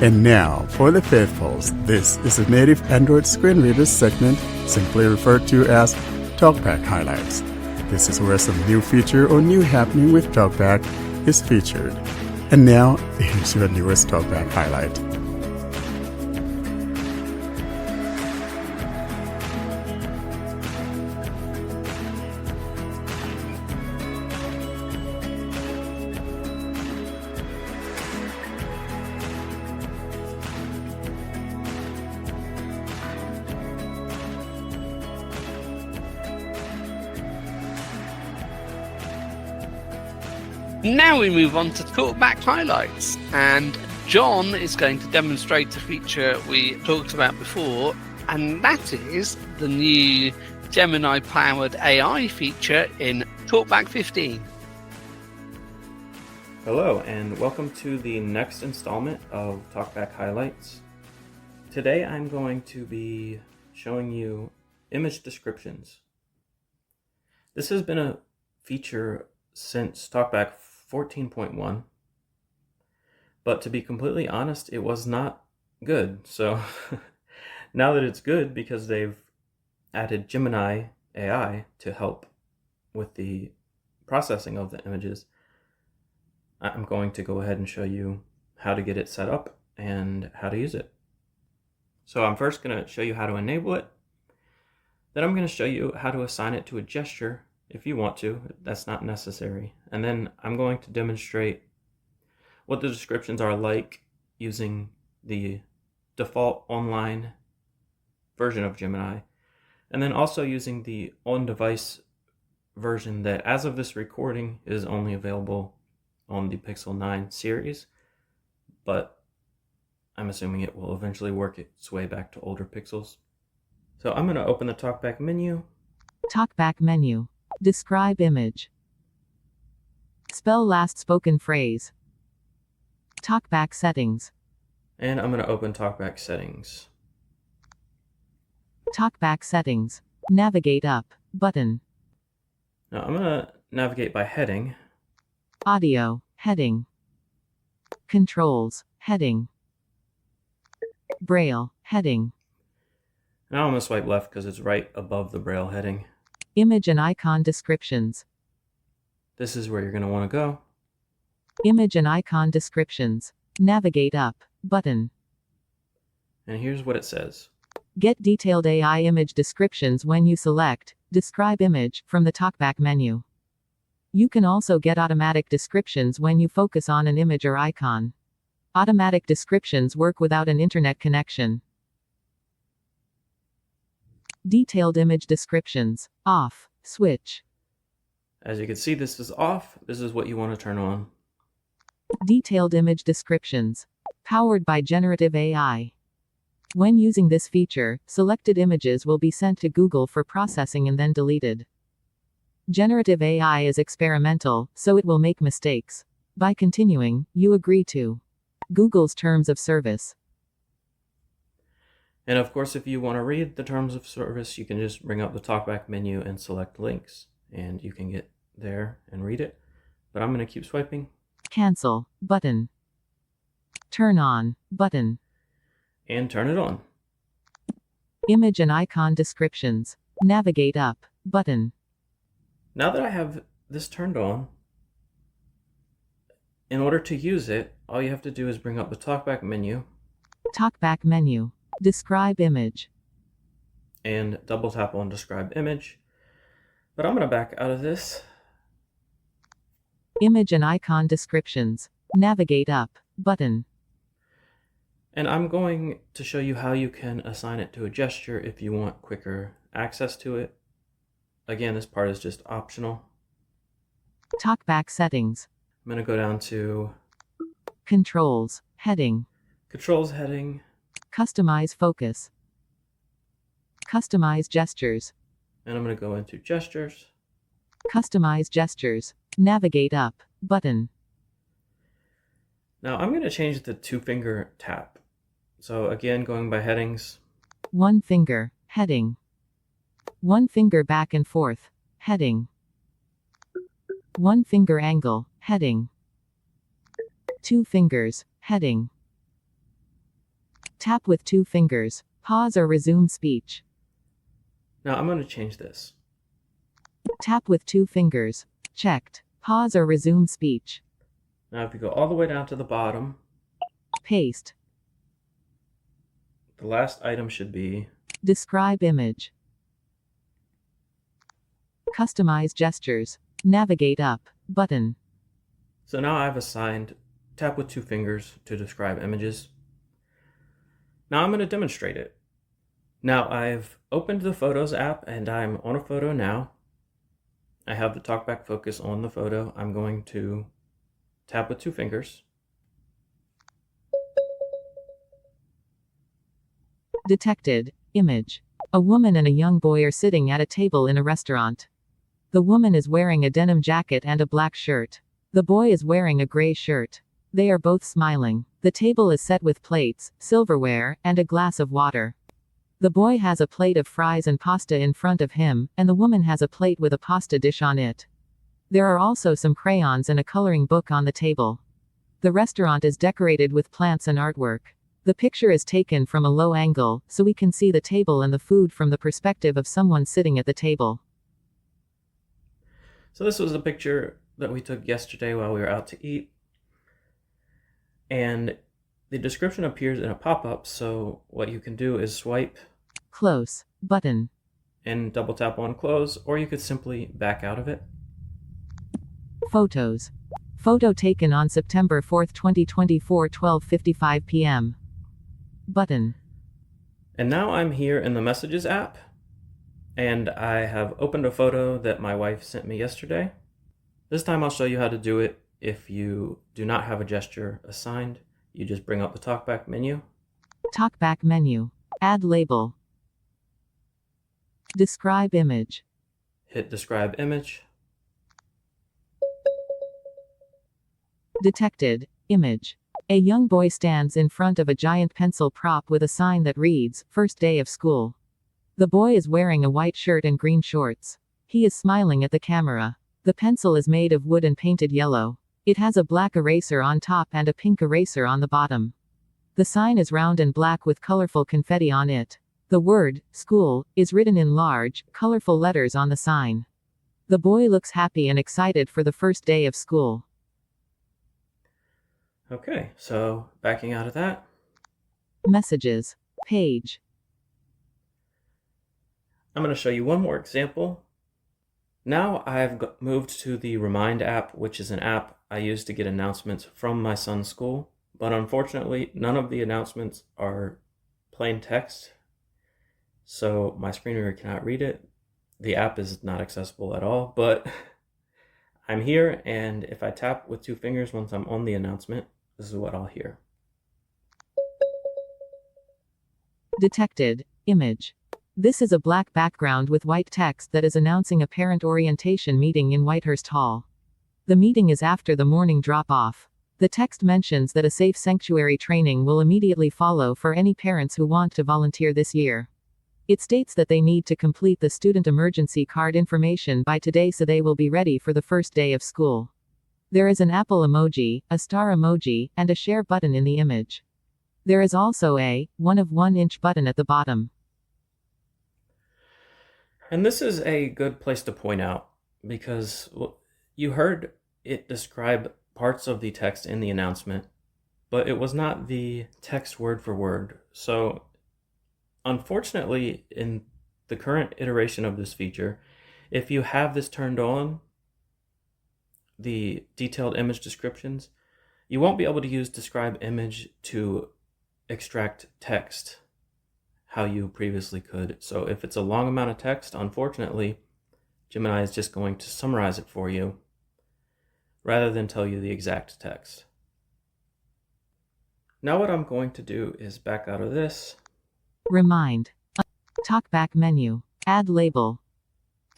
And now, for the faithfuls, this is a native Android screen reader segment, simply referred to as TalkBack Highlights. This is where some new feature or new happening with TalkBack is featured. And now, here's your newest TalkBack highlight. Now we move on to TalkBack Highlights, and John is going to demonstrate a feature we talked about before, and that is the new Gemini-powered AI feature in TalkBack 15. Hello, and welcome to the next installment of TalkBack Highlights. Today I'm going to be showing you image descriptions. This has been a feature since TalkBack 14.1, but to be completely honest, it was not good. So now that it's good because they've added Gemini AI to help with the processing of the images, I'm going to go ahead and show you how to get it set up and how to use it. So I'm first going to show you how to enable it. Then I'm going to show you how to assign it to a gesture. If you want to, that's not necessary. And then I'm going to demonstrate what the descriptions are like using the default online version of Gemini, and then also using the on-device version that, as of this recording, is only available on the Pixel 9 series, but I'm assuming it will eventually work its way back to older Pixels. So I'm going to open the TalkBack menu. TalkBack menu. Describe image. Spell last spoken phrase. TalkBack settings. And I'm going to open TalkBack settings. TalkBack settings. Navigate up button. Now I'm going to navigate by heading. Audio heading. Controls heading. Braille heading. Now I'm going to swipe left because it's right above the Braille heading. Image and icon descriptions. This is where you're going to want to go. Image and icon descriptions. Navigate up button. And here's what it says. Get detailed AI image descriptions when you select Describe Image from the TalkBack menu. You can also get automatic descriptions when you focus on an image or icon. Automatic descriptions work without an internet connection. Detailed image descriptions. Off. Switch. As you can see, this is off. This is what you want to turn on. Detailed image descriptions. Powered by generative AI. When using this feature, selected images will be sent to Google for processing and then deleted. Generative AI is experimental, so it will make mistakes. By continuing, you agree to Google's terms of service. And of course, if you want to read the terms of service, you can just bring up the TalkBack menu and select links, and you can get there and read it. But I'm going to keep swiping. Cancel button. Turn on button. And turn it on. Image and icon descriptions. Navigate up button. Now that I have this turned on, in order to use it, all you have to do is bring up the TalkBack menu. TalkBack menu. Describe image. And double tap on Describe Image. But I'm going to back out of this. Image and icon descriptions. Navigate up button. And I'm going to show you how you can assign it to a gesture if you want quicker access to it. Again, this part is just optional. TalkBack settings. I'm going to go down to Controls heading. Controls heading. Customize focus. Customize gestures. And I'm going to go into Gestures. Customize gestures. Navigate up button. Now I'm going to change the 2-finger tap. So again, going by headings. 1 finger heading. 1 finger back and forth heading. 1 finger angle heading. 2 fingers heading. Tap with 2 fingers. Pause or resume speech. Now I'm going to change this. Tap with 2 fingers. Checked. Pause or resume speech. Now if you go all the way down to the bottom, Paste. the last item should be Describe image. Customize gestures. Navigate up. Button. So now I've assigned tap with 2 fingers to describe images. Now I'm going to demonstrate it. Now I've opened the Photos app and I'm on a photo now. I have the TalkBack focus on the photo. I'm going to tap with 2 fingers. Detected. Image. A woman and a young boy are sitting at a table in a restaurant. The woman is wearing a denim jacket and a black shirt. The boy is wearing a gray shirt. They are both smiling. The table is set with plates, silverware, and a glass of water. The boy has a plate of fries and pasta in front of him, and the woman has a plate with a pasta dish on it. There are also some crayons and a coloring book on the table. The restaurant is decorated with plants and artwork. The picture is taken from a low angle, so we can see the table and the food from the perspective of someone sitting at the table. So this was a picture that we took yesterday while we were out to eat. And the description appears in a pop-up, so what you can do is swipe Close. Button. and double tap on close, or you could simply back out of it. Photos. Photo taken on September 4, 2024, 12:55 p.m. Button. And now I'm here in the Messages app, and I have opened a photo that my wife sent me yesterday. This time I'll show you how to do it if you do not have a gesture assigned. You just bring up the TalkBack menu. TalkBack menu. Add label. Describe image. Hit Describe Image. Detected. Image. A young boy stands in front of a giant pencil prop with a sign that reads, "First day of school." The boy is wearing a white shirt and green shorts. He is smiling at the camera. The pencil is made of wood and painted yellow. It has a black eraser on top and a pink eraser on the bottom. The sign is round and black with colorful confetti on it. The word, school, is written in large, colorful letters on the sign. The boy looks happy and excited for the first day of school. Okay, so backing out of that, Messages. Page. I'm going to show you one more example. Now I've moved to the Remind app, which is an app I use to get announcements from my son's school. But unfortunately, none of the announcements are plain text, so my screen reader cannot read it. The app is not accessible at all, but I'm here, and if I tap with 2 fingers once I'm on the announcement, this is what I'll hear. Detected. Image. This is a black background with white text that is announcing a parent orientation meeting in Whitehurst Hall. The meeting is after the morning drop-off. The text mentions that a safe sanctuary training will immediately follow for any parents who want to volunteer this year. It states that they need to complete the student emergency card information by today so they will be ready for the first day of school. There is an apple emoji, a star emoji, and a share button in the image. There is also a 1 of 1 inch button at the bottom. And this is a good place to point out, because you heard it describe parts of the text in the announcement, but it was not the text word for word. So unfortunately, in the current iteration of this feature, if you have this turned on, the detailed image descriptions, you won't be able to use describe image to extract text how you previously could. So if it's a long amount of text, unfortunately, Gemini is just going to summarize it for you rather than tell you the exact text. Now what I'm going to do is back out of this. Remind. TalkBack menu. Add label.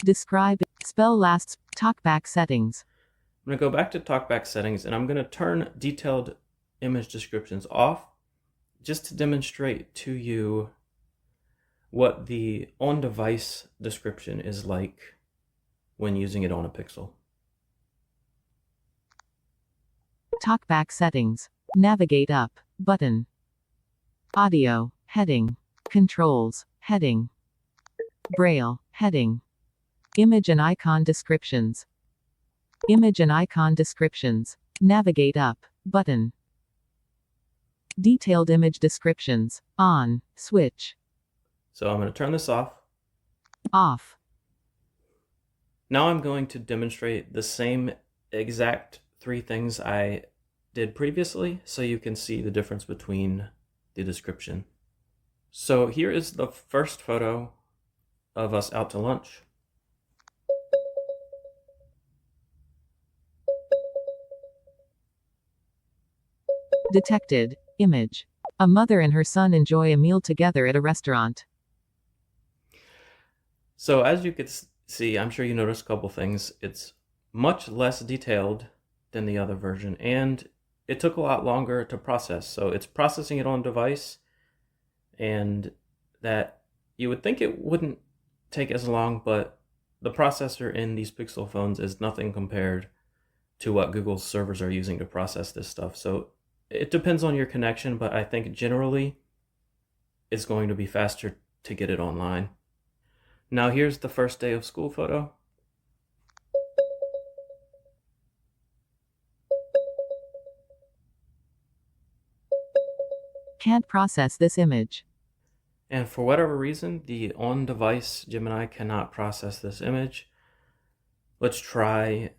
Describe. Spell last. TalkBack settings. I'm going to go back to TalkBack settings, and I'm going to turn detailed image descriptions off just to demonstrate to you what the on-device description is like when using it on a Pixel. TalkBack settings. Navigate up. Button. Audio, heading. Controls, heading. Braille, heading. Image and icon descriptions. Image and icon descriptions. Navigate up, button. Detailed image descriptions. On, switch. So I'm going to turn this off. Off. Now I'm going to demonstrate the same exact 3 things I did previously so you can see the difference between the description. So here is the first photo of us out to lunch. Detected. Image. A mother and her son enjoy a meal together at a restaurant. So as you could see, I'm sure you noticed a couple things. It's much less detailed than the other version, and it took a lot longer to process. So it's processing it on device, and that you would think it wouldn't take as long, but the processor in these Pixel phones is nothing compared to what Google's servers are using to process this stuff. So it depends on your connection, but I think generally it's going to be faster to get it online. Now here's the first day of school photo. Can't process this image. And for whatever reason, the on-device Gemini cannot process this image. Let's try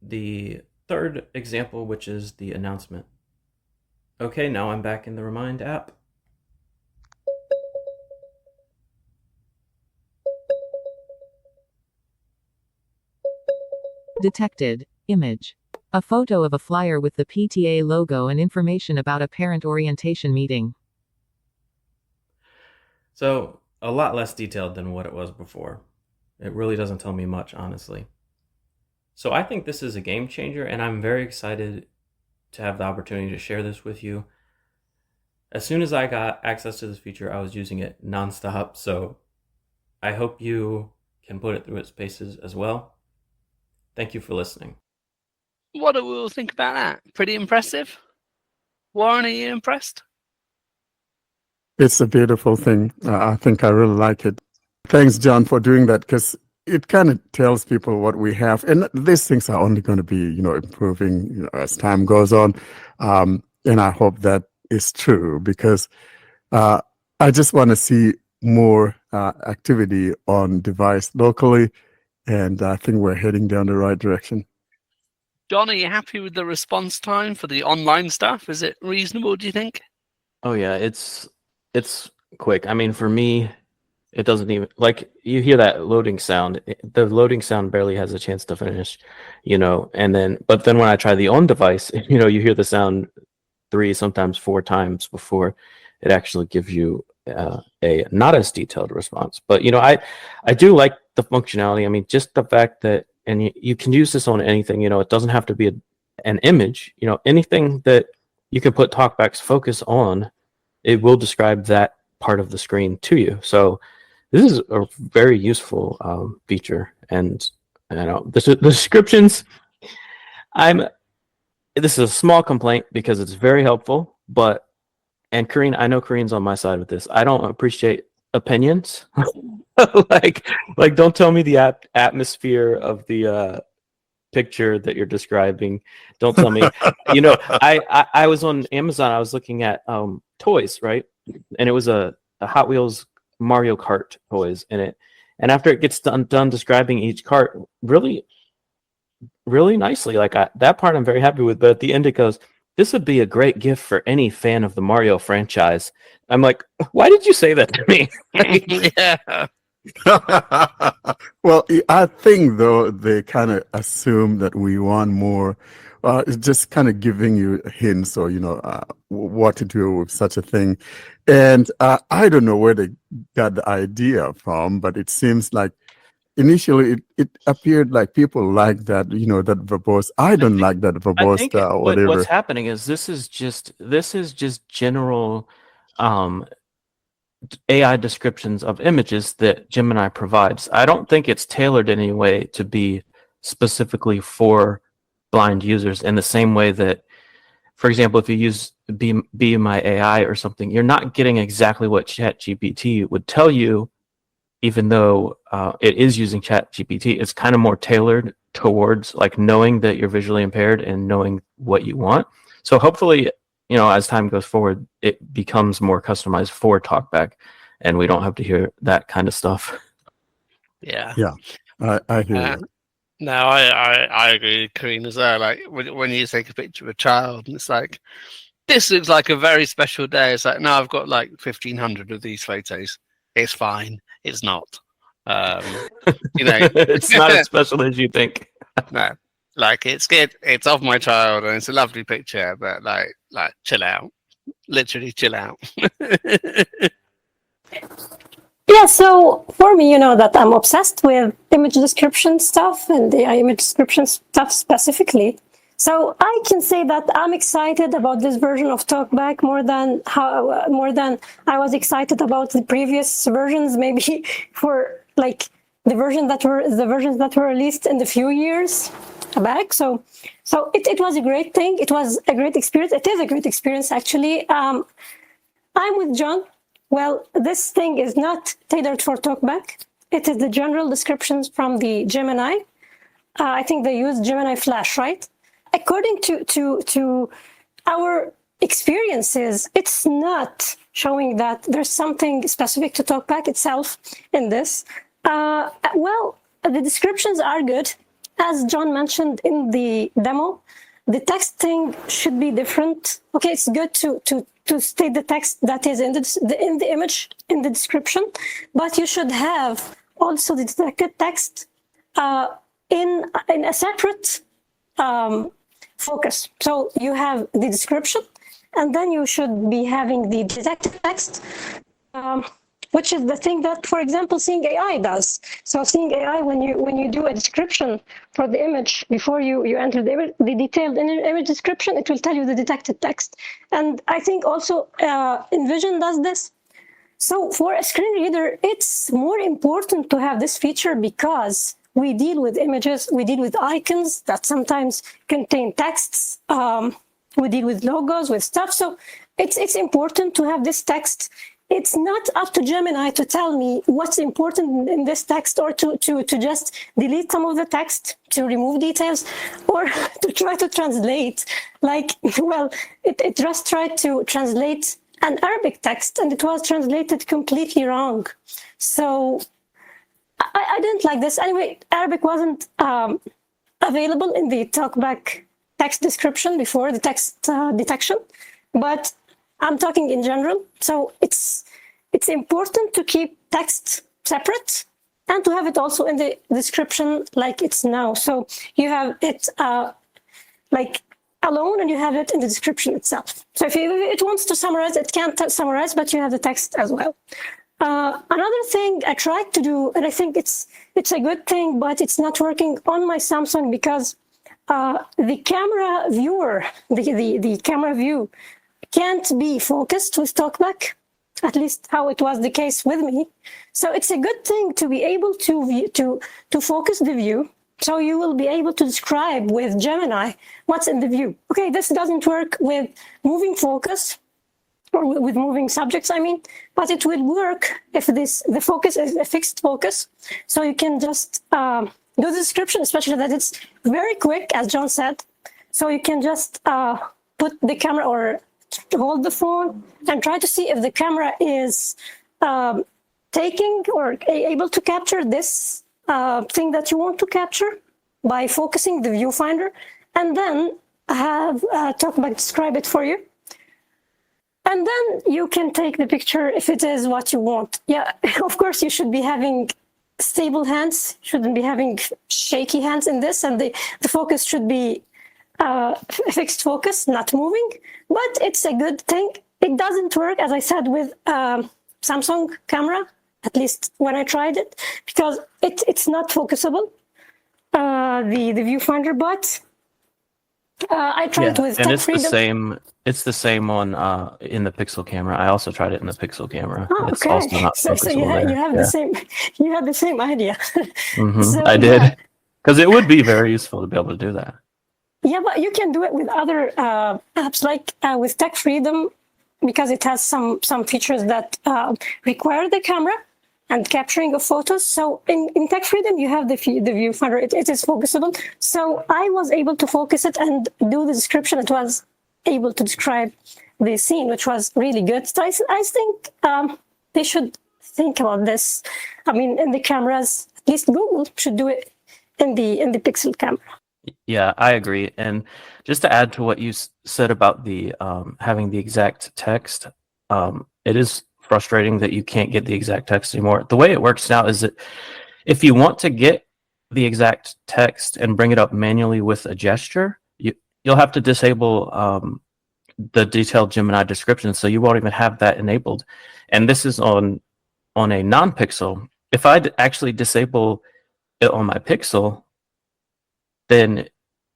the third example, which is the announcement. Okay, now I'm back in the Remind app. Detected. Image. A photo of a flyer with the PTA logo and information about a parent orientation meeting. So a lot less detailed than what it was before. It really doesn't tell me much, honestly. So I think this is a game changer, and I'm very excited to have the opportunity to share this with you. As soon as I got access to this feature, I was using it nonstop, so I hope you can put it through its paces as well. Thank you for listening. What do we all think about that? Pretty impressive? Warren, are you impressed? It's a beautiful thing. I think I really like it. Thanks, John, for doing that, because it kind of tells people what we have. And these things are only going to be, improving, as time goes on. And I hope that is true, because I just want to see more activity on device locally. And I think we're heading down the right direction. John, are you happy with the response time for the online stuff? Is it reasonable, do you think? Oh yeah, it's quick. I mean, for me, it doesn't even, like, you hear that loading sound. The loading sound barely has a chance to finish, but then when I try the on device, you hear the sound 3, sometimes 4 times before it actually gives you a not as detailed response. But I do like the functionality. I mean, just the fact that, and you can use this on anything. It doesn't have to be an image. Anything that you can put TalkBack's focus on, it will describe that part of the screen to you. So this is a very useful feature. And the descriptions, this is a small complaint because it's very helpful, and Karine, I know Karine's on my side with this. I don't appreciate opinions. like don't tell me the atmosphere of the picture that you're describing. Don't tell me. I was on Amazon. I was looking at toys, right? And it was a Hot Wheels Mario Kart toys in it. And after it gets done describing each cart, really, really nicely, that part I'm very happy with. But at the end, it goes, "This would be a great gift for any fan of the Mario franchise." I'm like, why did you say that to me? Yeah. Well, I think, though, they kind of assume that we want more. It's just kind of giving you hints or, what to do with such a thing. And I don't know where they got the idea from, but it seems like initially it appeared like people like that, that verbose. I don't like that verbose I think whatever. what's happening is this is just general AI descriptions of images that Gemini provides. I don't think it's tailored in any way to be specifically for blind users in the same way that for example, if you use Be My AI or something, you're not getting exactly what ChatGPT would tell you, even though it is using ChatGPT. It's kind of more tailored towards like knowing that you're visually impaired and knowing what you want. So hopefully, as time goes forward, it becomes more customized for TalkBack, and we don't have to hear that kind of stuff. Yeah. Yeah, I hear you. No, I agree with Karine as well. Like when you take a picture of a child and it's like, this looks like a very special day. It's like, no, I've got like 1,500 of these photos. It's fine. It's not. It's not as special as you think. No, like it's good. It's of my child and it's a lovely picture, but like chill out. Literally chill out. Yeah, so for me, you know that I'm obsessed with image description stuff and the image description stuff specifically. So I can say that I'm excited about this version of TalkBack more than I was excited about the previous versions, maybe for like the versions that were released in the few years back. So it was a great thing. It was a great experience. It is a great experience, actually. I'm with John. Well, this thing is not tailored for TalkBack. It is the general descriptions from the Gemini. I think they use Gemini Flash, right? According to our experiences, it's not showing that there's something specific to TalkBack itself in this. Well, the descriptions are good. As John mentioned in the demo, the texting should be different. Okay, it's good to state the text that is in the image, in the description, but you should have also the detected text in a separate focus. So you have the description, and then you should be having the detected text, which is the thing that, for example, Seeing AI does. So Seeing AI, when you do a description for the image before you enter the detailed image description, it will tell you the detected text. And I think also InVision does this. So for a screen reader, it's more important to have this feature because we deal with images, we deal with icons that sometimes contain texts, we deal with logos, with stuff. So it's important to have this text. It's not up to Gemini to tell me what's important in this text, or to just delete some of the text, to remove details, or to try to translate. Like, well, it just tried to translate an Arabic text, and it was translated completely wrong. So I didn't like this. Anyway, Arabic wasn't available in the TalkBack text description before the text detection, but I'm talking in general. So it's important to keep text separate and to have it also in the description like it's now. So you have it like alone, and you have it in the description itself. So if it wants to summarize, it can't summarize, but you have the text as well. Another thing I tried to do, and I think it's a good thing, but it's not working on my Samsung because the camera viewer, the camera view, can't be focused with TalkBack, at least how it was the case with me. So it's a good thing to be able to focus the view. So you will be able to describe with Gemini what's in the view. Okay, this doesn't work with moving focus, or with moving subjects, I mean, but it will work if the focus is a fixed focus. So you can just do the description, especially that it's very quick, as John said. So you can just put the camera or hold the phone and try to see if the camera is taking or able to capture this thing that you want to capture by focusing the viewfinder, and then have TalkBack describe it for you. And then you can take the picture if it is what you want. Yeah, of course, you should be having stable hands, shouldn't be having shaky hands in this, and the focus should be fixed focus, not moving, but it's a good thing. It doesn't work, as I said, with Samsung camera, at least when I tried it, because it's not focusable, the viewfinder, but I tried with and TalkFreedom. it's the same on in the Pixel camera. I also tried it in the Pixel camera. Oh, it's okay. also not So focusable you have the same, you had the same idea. Mm-hmm. So, I did, yeah. because it would be very useful to be able to do that. Yeah, but you can do it with other apps, like with Tech Freedom, because it has some features that require the camera and capturing of photos. So in Tech Freedom, you have the viewfinder. It is focusable. So I was able to focus it and do the description. It was able to describe the scene, which was really good. So I think they should think about this. I mean, in the cameras, at least Google should do it in the Pixel camera. Yeah, I agree. And just to add to what you said about the having the exact text, it is frustrating that you can't get the exact text anymore. The way it works now is that if you want to get the exact text and bring it up manually with a gesture, you'll have to disable the detailed Gemini description, so you won't even have that enabled. And this is on a non-Pixel. If I actually disable it on my Pixel, then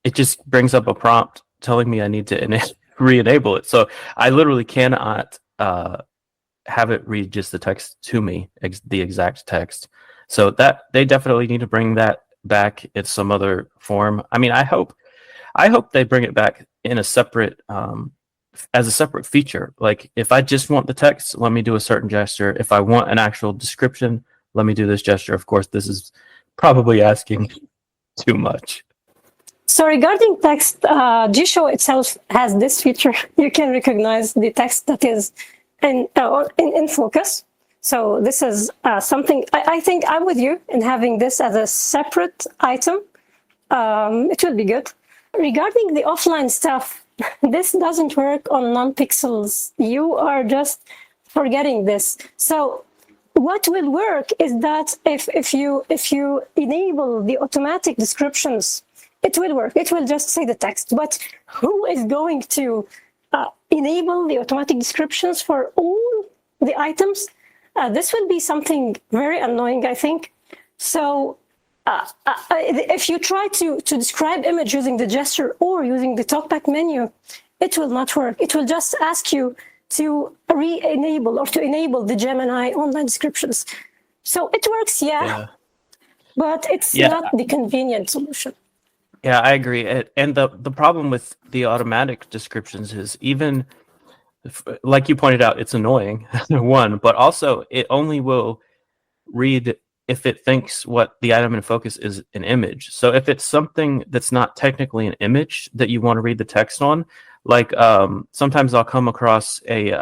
it just brings up a prompt telling me I need to re-enable it. So I literally cannot have it read just the text to me, the exact text. So that they definitely need to bring that back in some other form. I mean, I hope they bring it back in a separate as a separate feature. Like if I just want the text, let me do a certain gesture. If I want an actual description, let me do this gesture. Of course, this is probably asking too much. So regarding text, G-Show itself has this feature. You can recognize the text that is in focus. So this is something, I think I'm with you in having this as a separate item. It will be good. Regarding the offline stuff, this doesn't work on non-pixels. You are just forgetting this. So what will work is that if you enable the automatic descriptions, it will work. It will just say the text. But who is going to enable the automatic descriptions for all the items? This will be something very annoying, I think. So if you try to describe image using the gesture or using the TalkBack menu, it will not work. It will just ask you to re-enable or to enable the Gemini online descriptions. So it works, yeah. But it's not the convenient solution. Yeah, I agree. And the problem with the automatic descriptions is, even like you pointed out, it's annoying, one, but also it only will read if it thinks what the item in focus is an image. So if it's something that's not technically an image that you want to read the text on, like sometimes I'll come across a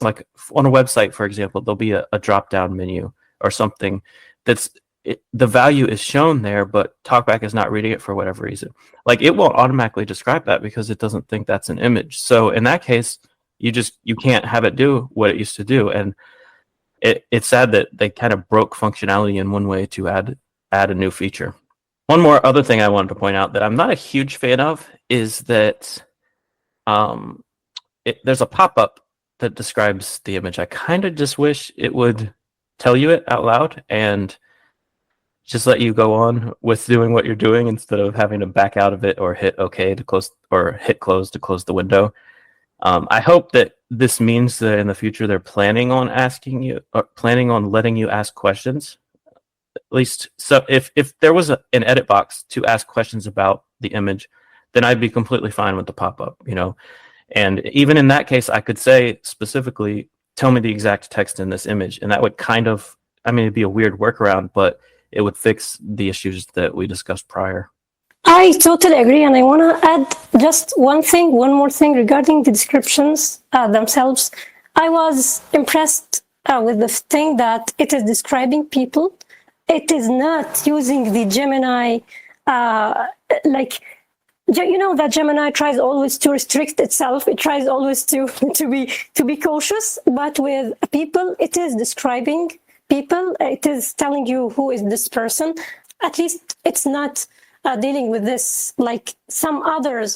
like on a website, for example, there'll be a drop-down menu or something that's the value is shown there, but TalkBack is not reading it for whatever reason. Like it won't automatically describe that because it doesn't think that's an image. So in that case, you can't have it do what it used to do. And it's sad that they kind of broke functionality in one way to add a new feature. One more other thing I wanted to point out that I'm not a huge fan of is that there's a pop-up that describes the image. I kind of just wish it would tell you it out loud and just let you go on with doing what you're doing instead of having to back out of it or hit OK to close or hit close to close the window. I hope that this means that in the future they're planning on letting you ask questions. At least, so if there was an edit box to ask questions about the image, then I'd be completely fine with the pop-up, And even in that case, I could say specifically, tell me the exact text in this image, and that would it'd be a weird workaround, but it would fix the issues that we discussed prior. I totally agree, and I want to add just one more thing regarding the descriptions themselves. I was impressed with the thing that it is describing people. It is not using the Gemini, that Gemini tries always to restrict itself. It tries always to be cautious, but with people, it is describing people. It is telling you who is this person. At least it's not dealing with this like some other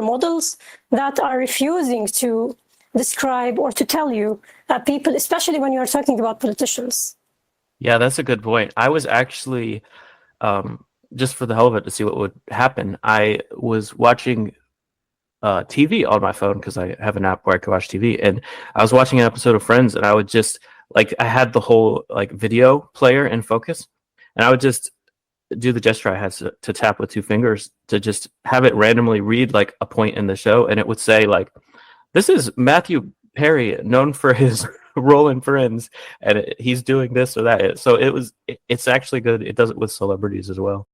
models that are refusing to describe or to tell you people, especially when you are talking about politicians. Yeah, that's a good point. I was actually, just for the hell of it to see what would happen, I was watching TV on my phone because I have an app where I can watch TV, and I was watching an episode of Friends, and I would just I had the whole video player in focus, and I would just do the gesture I had to tap with 2 fingers to just have it randomly read like a point in the show, and it would say like, "This is Matthew Perry, known for his role in Friends, and he's doing this or that." So it's actually good. It does it with celebrities as well.